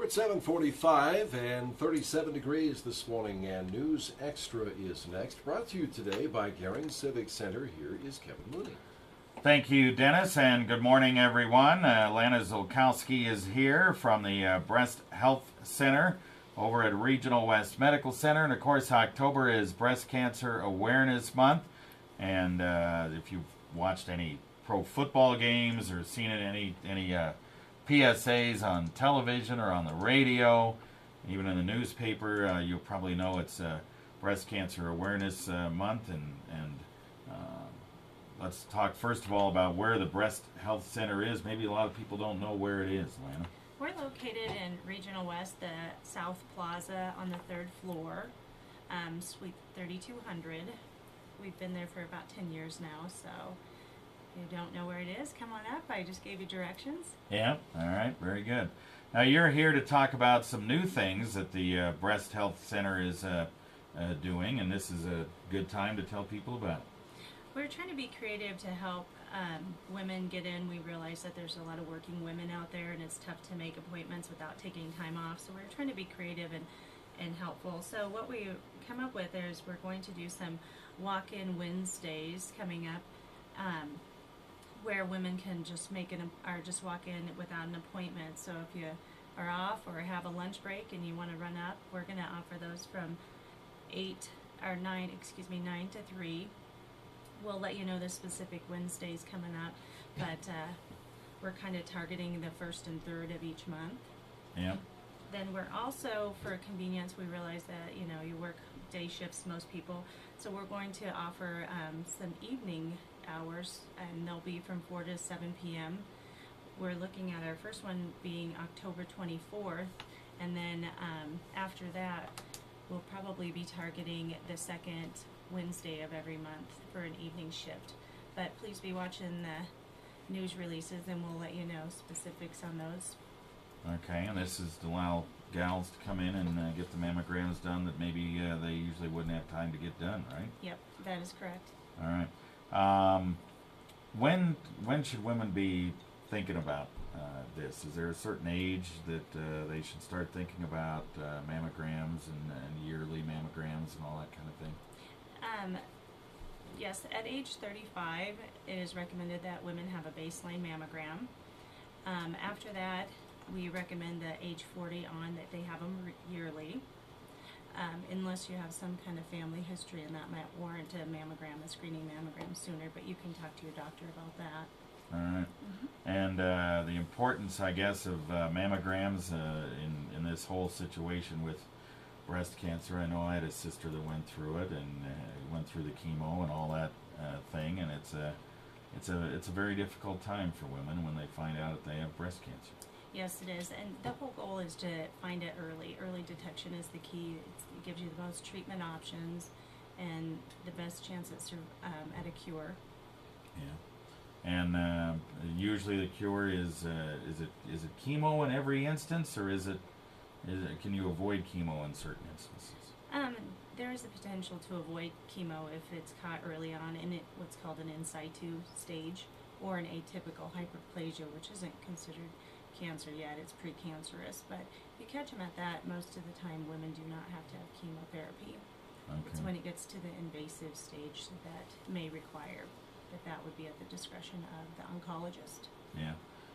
It's 7:45 and 37 degrees this morning, and News Extra is next. Brought to you today by Gehring Civic Center. Here is Kevin Mooney. Thank you, Dennis, and good morning, everyone. Lana Zulkoski is here from the Breast Health Center over at Regional West Medical Center. And, of course, October is Breast Cancer Awareness Month. And if you've watched any pro football games or seen it any PSAs on television or on the radio, even in the newspaper, you'll probably know it's Breast Cancer Awareness Month. And let's talk first of all about where the Breast Health Center is. Maybe a lot of people don't know where it is, Lana. We're located in Regional West, the South Plaza on the 3rd floor, Suite 3200. We've been there for about 10 years now, so if you don't know where it is, come on up. I just gave you directions. Yeah, all right, very good. Now you're here to talk about some new things that the Breast Health Center is doing, and this is a good time to tell people about it. We're trying to be creative to help women get in. We realize that there's a lot of working women out there, and it's tough to make appointments without taking time off, so we're trying to be creative and helpful. So what we come up with is we're going to do some walk-in Wednesdays coming up, where women can just just walk in without an appointment. So if you are off or have a lunch break and you want to run up, we're going to offer those from 9 to 3. We'll let you know the specific Wednesdays coming up, but we're kind of targeting the 1st and 3rd of each month. Yeah. Then we're also, for convenience, we realize that you work day shifts, most people, so we're going to offer some evening hours, and they'll be from 4 to 7 p.m. We're looking at our first one being October 24th, and then after that we'll probably be targeting the second Wednesday of every month for an evening shift. But please be watching the news releases, and we'll let you know specifics on those. Okay, and this is to allow gals to come in and get the mammograms done that maybe they usually wouldn't have time to get done, right? Yep, that is correct. All right. When should women be thinking about this? Is there a certain age that they should start thinking about mammograms and yearly mammograms and all that kind of thing? Yes, at age 35, it is recommended that women have a baseline mammogram. After that, we recommend that age 40 on that they have them yearly, unless you have some kind of family history, and that might warrant a screening mammogram sooner, but you can talk to your doctor about that. All right. Mm-hmm. And the importance, I guess, of mammograms in this whole situation with breast cancer. I know I had a sister that went through it and went through the chemo and all that thing, and it's a very difficult time for women when they find out that they have breast cancer. Yes, it is, and the whole goal is to find it early. Early detection is the key. It gives you the most treatment options and the best chance at a cure. Yeah, and usually the cure is it chemo in every instance, or can you avoid chemo in certain instances? There is a potential to avoid chemo if it's caught early on in what's called an in situ stage, or an atypical hyperplasia, which isn't considered cancer yet. It's precancerous, but if you catch them at that, most of the time women do not have to have chemotherapy. Okay. It's when it gets to the invasive stage that may require, but that would be at the discretion of the oncologist. Yeah.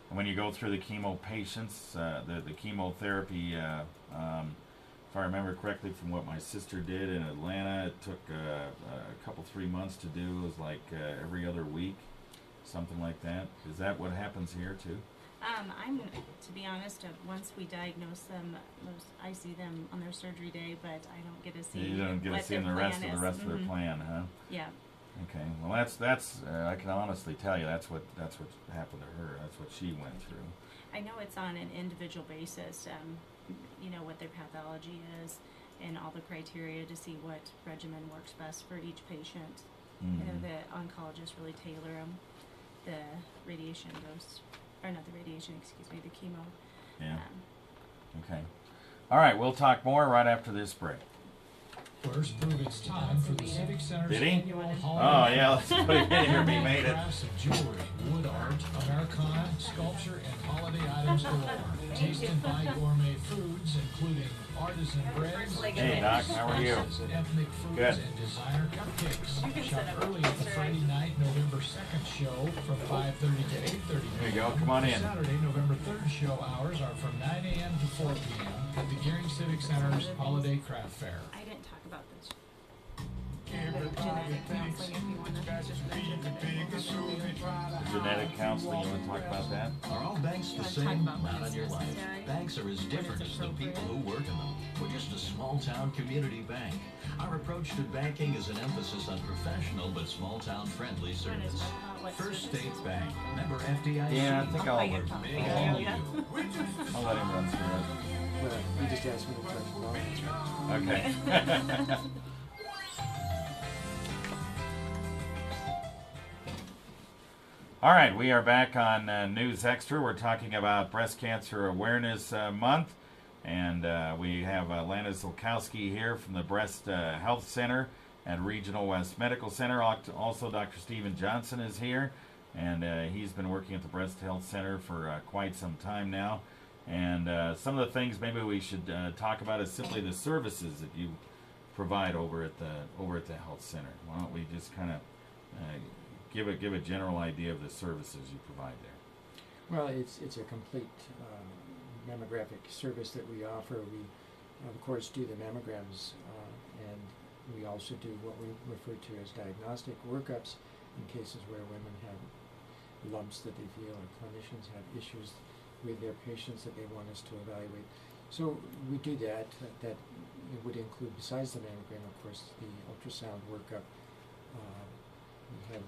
And when you go through the chemo patients, the chemotherapy, if I remember correctly from what my sister did in Atlanta, it took a couple, 3 months to do. It was like every other week, something like that. Is that what happens here too? To be honest, once we diagnose them, I see them on their surgery day, but I don't get to see. You don't get to see the rest of their plan, huh? Yeah. Okay. Well, that's I can honestly tell you that's what happened to her. That's what she went through. I know it's on an individual basis. What their pathology is, and all the criteria to see what regimen works best for each patient. Mm-hmm. The oncologists really tailor them. The radiation dose, or not the radiation, the chemo. Yeah. Okay. All right, we'll talk more right after this break. First, prove it's time for the Civic Center's Did he? annual Oh, holiday yeah, let's put it in here. We made it. crafts of jewelry, wood art, Americana, sculpture, and holiday items galore. Taste and buy gourmet foods, including artisan breads, Hey, Doc, how are you? ethnic foods, Good. and designer cupcakes. Shop early at the Friday night, November 2nd show from 5:30 to 8:30. There you go. Come on in. Saturday, November 3rd show hours are from 9 a.m. to 4 p.m. at the Gearing Civic Center's Holiday Craft Fair. I didn't talk about this. Genetic counseling, if you want to just mention it. Genetic counseling, you want to talk about that? Are all banks the Talk same? about Not when on it's your life. necessary. Banks are as different as the people who work in them. We're just a small-town community bank. Our approach to banking is an emphasis on professional but small-town friendly Want to service. talk about what First services? State Bank, member FDIC. Yeah, I think I'll I can talk. Big Yeah, all yeah. you. I'll let him run through Well, you just asked me the question. Well, it. Okay. All right, we are back on News Extra. We're talking about Breast Cancer Awareness Month, and we have Lana Zulkoski here from the Breast Health Center at Regional West Medical Center. Also, Dr. Stephen Johnson is here, and he's been working at the Breast Health Center for quite some time now. And some of the things maybe we should talk about is simply the services that you provide over at the health center. Why don't we just kind of give a general idea of the services you provide there? well, it's a complete mammographic service that we offer. We, of course, do the mammograms, and we also do what we refer to as diagnostic workups in cases where women have lumps that they feel, or clinicians have issues with their patients that they want us to evaluate. So we do that. That it would include, besides the mammogram, of course, the ultrasound workup. We have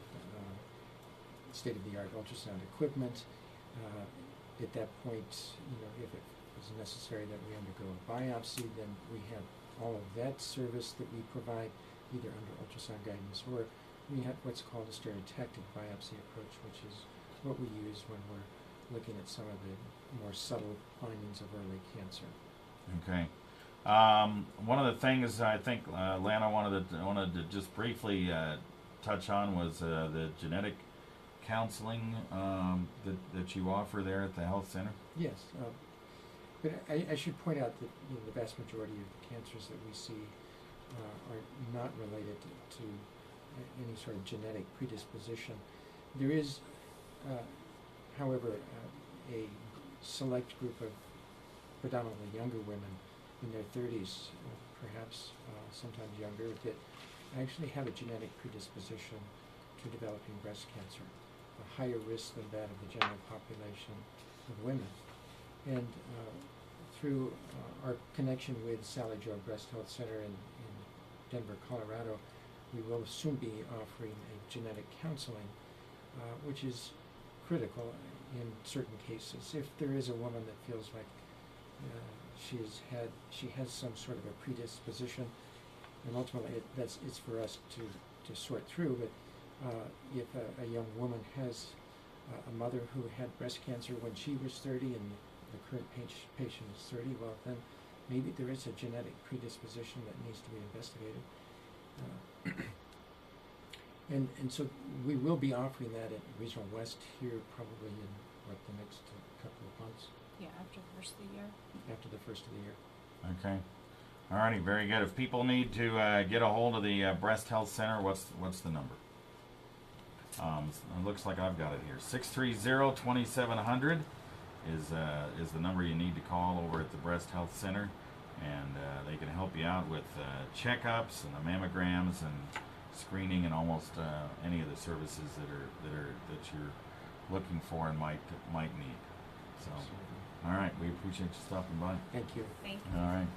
state-of-the-art ultrasound equipment. At that point, if it is necessary that we undergo a biopsy, then we have all of that service that we provide, either under ultrasound guidance, or we have what's called a stereotactic biopsy approach, which is what we use when we're looking at some of the more subtle findings of early cancer. Okay. One of the things I think Lana wanted to just briefly touch on was the genetic counseling that you offer there at the health center. Yes, but I should point out that the vast majority of the cancers that we see are not related to any sort of genetic predisposition. There is, however, a select group of predominantly younger women in their 30s, perhaps sometimes younger, that actually have a genetic predisposition to developing breast cancer, a higher risk than that of the general population of women. And through our connection with Sally Joe Breast Health Center in Denver, Colorado, we will soon be offering a genetic counseling, which is critical in certain cases. If there is a woman that feels like she has some sort of a predisposition, and ultimately it's for us to sort through. But if a young woman has a mother who had breast cancer when she was 30 and the current patient is 30, well then maybe there is a genetic predisposition that needs to be investigated. And so we will be offering that at Regional West here probably in the next couple of months. Yeah, after the first of the year. After the first of the year. Okay. Alrighty, very good. If people need to get a hold of the Breast Health Center, what's the number? It looks like I've got it here. 630-2700 is the number you need to call over at the Breast Health Center, and they can help you out with checkups and the mammograms and screening and almost any of the services that you're looking for and might need. So, all right, we appreciate you stopping by. Thank you. Thank you. All right.